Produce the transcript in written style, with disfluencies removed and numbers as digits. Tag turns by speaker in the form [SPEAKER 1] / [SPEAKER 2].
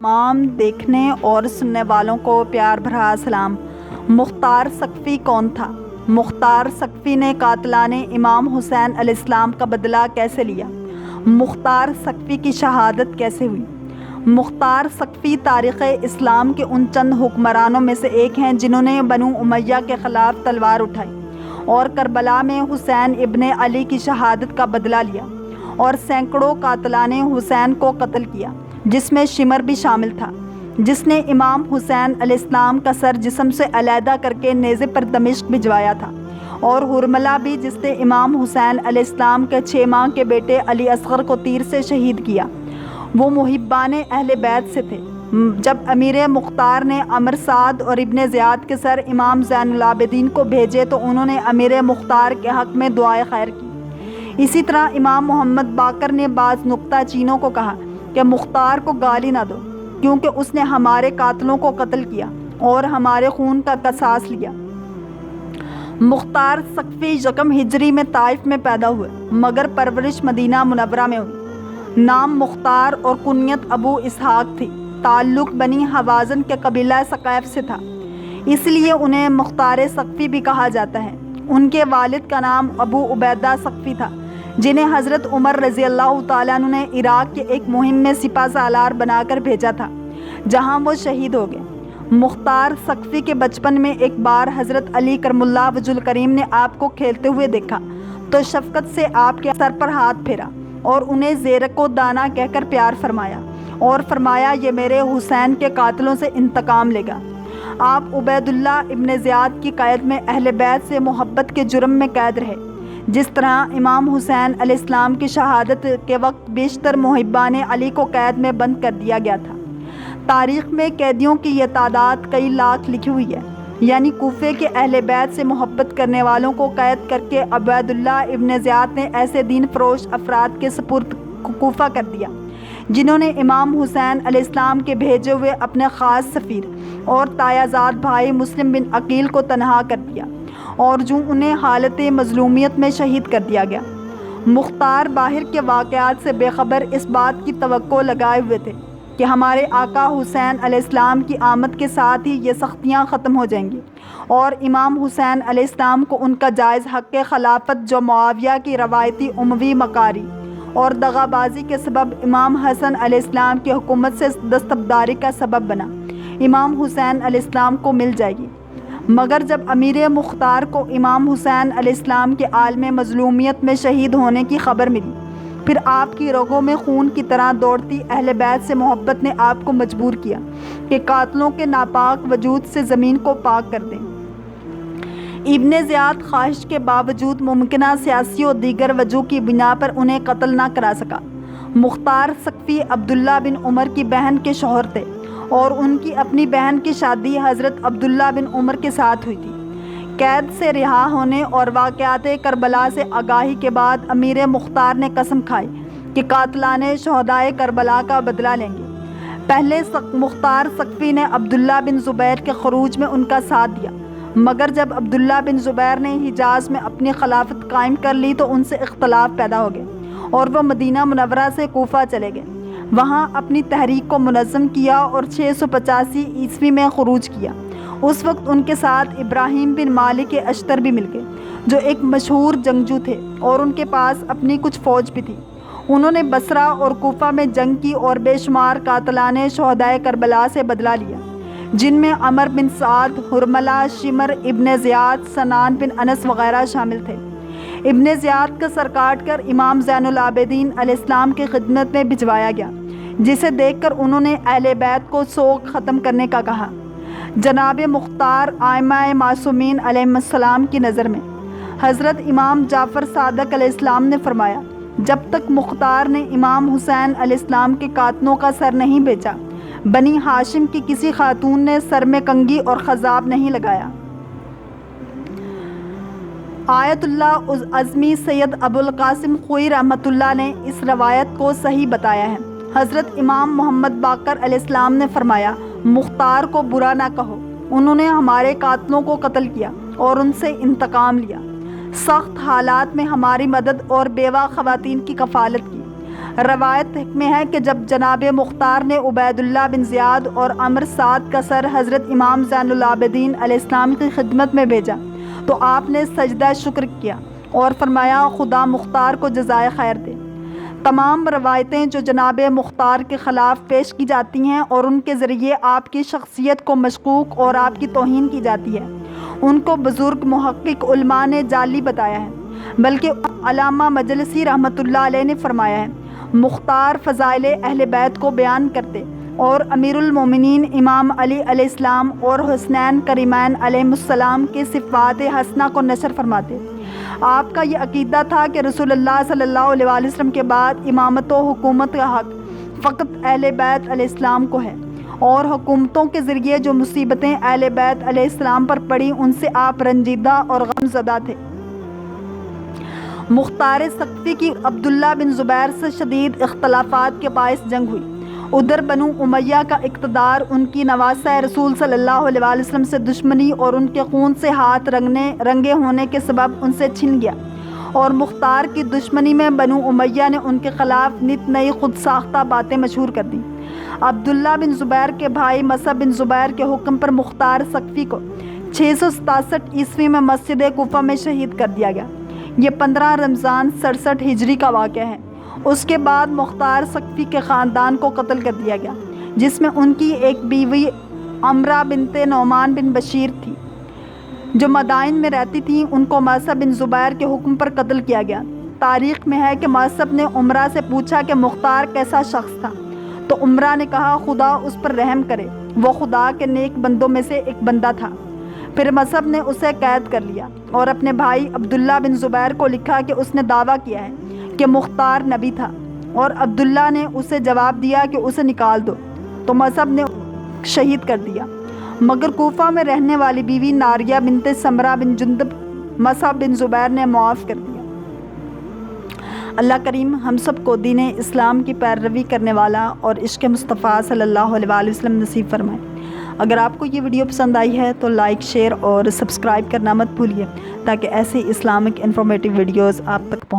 [SPEAKER 1] تمام دیکھنے اور سننے والوں کو پیار بھرا سلام۔ مختار ثقفی کون تھا؟ مختار ثقفی نے قاتلان امام حسین علیہ السلام کا بدلہ کیسے لیا؟ مختار ثقفی کی شہادت کیسے ہوئی؟ مختار ثقفی تاریخ اسلام کے ان چند حکمرانوں میں سے ایک ہیں جنہوں نے بنو امیہ کے خلاف تلوار اٹھائی اور کربلا میں حسین ابن علی کی شہادت کا بدلہ لیا اور سینکڑوں قاتلان حسین کو قتل کیا، جس میں شمر بھی شامل تھا، جس نے امام حسین علیہ السلام کا سر جسم سے علیحدہ کر کے نیزے پر دمشق بھجوایا تھا، اور حرملہ بھی جس نے امام حسین علیہ السلام کے 6 ماہ کے بیٹے علی اصغر کو تیر سے شہید کیا۔ وہ محبان اہل بیت سے تھے۔ جب امیر مختار نے عمر سعد اور ابن زیاد کے سر امام زین العابدین کو بھیجے تو انہوں نے امیر مختار کے حق میں دعائے خیر کی۔ اسی طرح امام محمد باقر نے بعض نکتہ چینوں کو کہا کہ مختار کو گالی نہ دو، کیونکہ اس نے ہمارے قاتلوں کو قتل کیا اور ہمارے خون کا قصاص لیا۔ مختار ثقفی 1 ہجری میں طائف میں پیدا ہوئے، مگر پرورش مدینہ منورہ میں ہوئی۔ نام مختار اور کنیت ابو اسحاق تھی۔ تعلق بنی حوازن کے قبیلہ ثقیف سے تھا، اس لیے انہیں مختار ثقفی بھی کہا جاتا ہے۔ ان کے والد کا نام ابو عبیدہ ثقفی تھا، جنہیں حضرت عمر رضی اللہ تعالیٰ عنہ نے عراق کے ایک مہم میں سپہ سالار بنا کر بھیجا تھا، جہاں وہ شہید ہو گئے۔ مختار ثقفی کے بچپن میں ایک بار حضرت علی کرم اللہ وجہ الکریم نے آپ کو کھیلتے ہوئے دیکھا تو شفقت سے آپ کے سر پر ہاتھ پھیرا اور انہیں زیرک و دانا کہہ کر پیار فرمایا اور فرمایا، یہ میرے حسین کے قاتلوں سے انتقام لے گا۔ آپ عبید اللہ ابن زیاد کی قید میں اہل بیت سے محبت کے جرم میں قید رہے، جس طرح امام حسین علیہ السلام کی شہادت کے وقت بیشتر محبان علی کو قید میں بند کر دیا گیا تھا۔ تاریخ میں قیدیوں کی یہ تعداد کئی لاکھ لکھی ہوئی ہے، یعنی کوفے کے اہل بیت سے محبت کرنے والوں کو قید کر کے عبید اللہ ابن زیاد نے ایسے دین فروش افراد کے سپرد کوفہ کر دیا جنہوں نے امام حسین علیہ السلام کے بھیجے ہوئے اپنے خاص سفیر اور تایہ زاد بھائی مسلم بن عقیل کو تنہا کر دیا اور جو انہیں حالت مظلومیت میں شہید کر دیا گیا۔ مختار باہر کے واقعات سے بے خبر اس بات کی توقع لگائے ہوئے تھے کہ ہمارے آقا حسین علیہ السلام کی آمد کے ساتھ ہی یہ سختیاں ختم ہو جائیں گی اور امام حسین علیہ السلام کو ان کا جائز حق خلافت جو معاویہ کی روایتی اموی مکاری اور دغا بازی کے سبب امام حسن علیہ السلام کی حکومت سے دستبرداری کا سبب بنا، امام حسین علیہ السلام کو مل جائے گی۔ مگر جب امیر مختار کو امام حسین علیہ السلام کے عالم مظلومیت میں شہید ہونے کی خبر ملی، پھر آپ کی رگوں میں خون کی طرح دوڑتی اہل بیت سے محبت نے آپ کو مجبور کیا کہ قاتلوں کے ناپاک وجود سے زمین کو پاک کر دیں۔ ابن زیاد خواہش کے باوجود ممکنہ سیاسی اور دیگر وجوہ کی بنا پر انہیں قتل نہ کرا سکا۔ مختار ثقفی عبداللہ بن عمر کی بہن کے شوہر تھے اور ان کی اپنی بہن کی شادی حضرت عبداللہ بن عمر کے ساتھ ہوئی تھی۔ قید سے رہا ہونے اور واقعات کربلا سے آگاہی کے بعد امیر مختار نے قسم کھائی کہ قاتلان شہدائے کربلا کا بدلہ لیں گے۔ پہلے مختار ثقفی نے عبداللہ بن زبیر کے خروج میں ان کا ساتھ دیا، مگر جب عبداللہ بن زبیر نے حجاز میں اپنی خلافت قائم کر لی تو ان سے اختلاف پیدا ہو گئے اور وہ مدینہ منورہ سے کوفہ چلے گئے۔ وہاں اپنی تحریک کو منظم کیا اور 685 عیسوی میں خروج کیا۔ اس وقت ان کے ساتھ ابراہیم بن مالک اشتر بھی مل گئے، جو ایک مشہور جنگجو تھے اور ان کے پاس اپنی کچھ فوج بھی تھی۔ انہوں نے بصرہ اور کوفہ میں جنگ کی اور بے شمار قاتلان شہدائے کربلا سے بدلہ لیا، جن میں عمر بن سعد، حرملہ، شمر، ابن زیاد، سنان بن انس وغیرہ شامل تھے۔ ابن زیاد کا سر کاٹ کر امام زین العابدین علیہ السلام کی خدمت میں بھجوایا گیا، جسے دیکھ کر انہوں نے اہل بیت کو سوگ ختم کرنے کا کہا۔ جناب مختار ائمہ معصومین علیہم السلام کی نظر میں حضرت امام جعفر صادق علیہ السلام نے فرمایا، جب تک مختار نے امام حسین علیہ السلام کے قاتلوں کا سر نہیں بیچا، بنی ہاشم کی کسی خاتون نے سر میں کنگھی اور خضاب نہیں لگایا۔ آیت اللہ عظمی سید ابو القاسم خوئی رحمۃ اللہ نے اس روایت کو صحیح بتایا ہے۔ حضرت امام محمد باقر علیہ السلام نے فرمایا، مختار کو برا نہ کہو، انہوں نے ہمارے قاتلوں کو قتل کیا اور ان سے انتقام لیا، سخت حالات میں ہماری مدد اور بیوہ خواتین کی کفالت کی۔ روایت میں ہے کہ جب جناب مختار نے عبید اللہ بن زیاد اور عمر سعد کا سر حضرت امام زین العابدین علیہ السلام کی خدمت میں بھیجا تو آپ نے سجدہ شکر کیا اور فرمایا خدا مختار کو جزائے خیر دے۔ تمام روایتیں جو جناب مختار کے خلاف پیش کی جاتی ہیں اور ان کے ذریعے آپ کی شخصیت کو مشکوک اور آپ کی توہین کی جاتی ہے، ان کو بزرگ محقق علماء نے جعلی بتایا ہے، بلکہ علامہ مجلسی رحمۃ اللہ علیہ نے فرمایا ہے مختار فضائل اہل بیت کو بیان کرتے اور امیر المومنین امام علی علیہ السلام اور حسنین کریمین علیہ السلام کے صفات حسنہ کو نشر فرماتے۔ آپ کا یہ عقیدہ تھا کہ رسول اللہ صلی اللہ علیہ وسلم کے بعد امامت و حکومت کا حق فقط اہل بیت علیہ السلام کو ہے، اور حکومتوں کے ذریعے جو مصیبتیں اہل بیت علیہ السلام پر پڑی ان سے آپ رنجیدہ اور غم زدہ تھے۔ مختار ثقفی کی عبداللہ بن زبیر سے شدید اختلافات کے باعث جنگ ہوئی۔ ادھر بنو امیہ کا اقتدار ان کی نواسہ رسول صلی اللہ علیہ وسلم سے دشمنی اور ان کے خون سے ہاتھ رنگے ہونے کے سبب ان سے چھن گیا، اور مختار کی دشمنی میں بنو امیہ نے ان کے خلاف نت نئی خود ساختہ باتیں مشہور کر دیں۔ عبداللہ بن زبیر کے بھائی مصعب بن زبیر کے حکم پر مختار ثقفی کو 667 عیسوی میں مسجد کوفہ میں شہید کر دیا گیا۔ یہ 15 رمضان 67 ہجری کا واقعہ ہے۔ اس کے بعد مختار ثقفی کے خاندان کو قتل کر دیا گیا، جس میں ان کی ایک بیوی عمرہ بنت نعمان بن بشیر تھی جو مدائن میں رہتی تھیں۔ ان کو مصعب بن زبیر کے حکم پر قتل کیا گیا۔ تاریخ میں ہے کہ مصعب نے عمرہ سے پوچھا کہ مختار کیسا شخص تھا، تو عمرہ نے کہا خدا اس پر رحم کرے، وہ خدا کے نیک بندوں میں سے ایک بندہ تھا۔ پھر مصعب نے اسے قید کر لیا اور اپنے بھائی عبداللہ بن زبیر کو لکھا کہ اس نے دعویٰ کیا ہے کہ مختار نبی تھا، اور عبداللہ نے اسے جواب دیا کہ اسے نکال دو، تو مصعب نے شہید کر دیا۔ مگر کوفہ میں رہنے والی بیوی ناریہ بنت سمرہ بن جندب مصعب بن زبیر نے معاف کر دیا۔ اللہ کریم ہم سب کو دین اسلام کی پیروی کرنے والا اور عشق مصطفیٰ صلی اللہ علیہ وسلم نصیب فرمائے۔ اگر آپ کو یہ ویڈیو پسند آئی ہے تو لائک، شیئر اور سبسکرائب کرنا مت بھولیے تاکہ ایسی اسلامک انفارمیٹیو ویڈیوز آپ تک پہنچ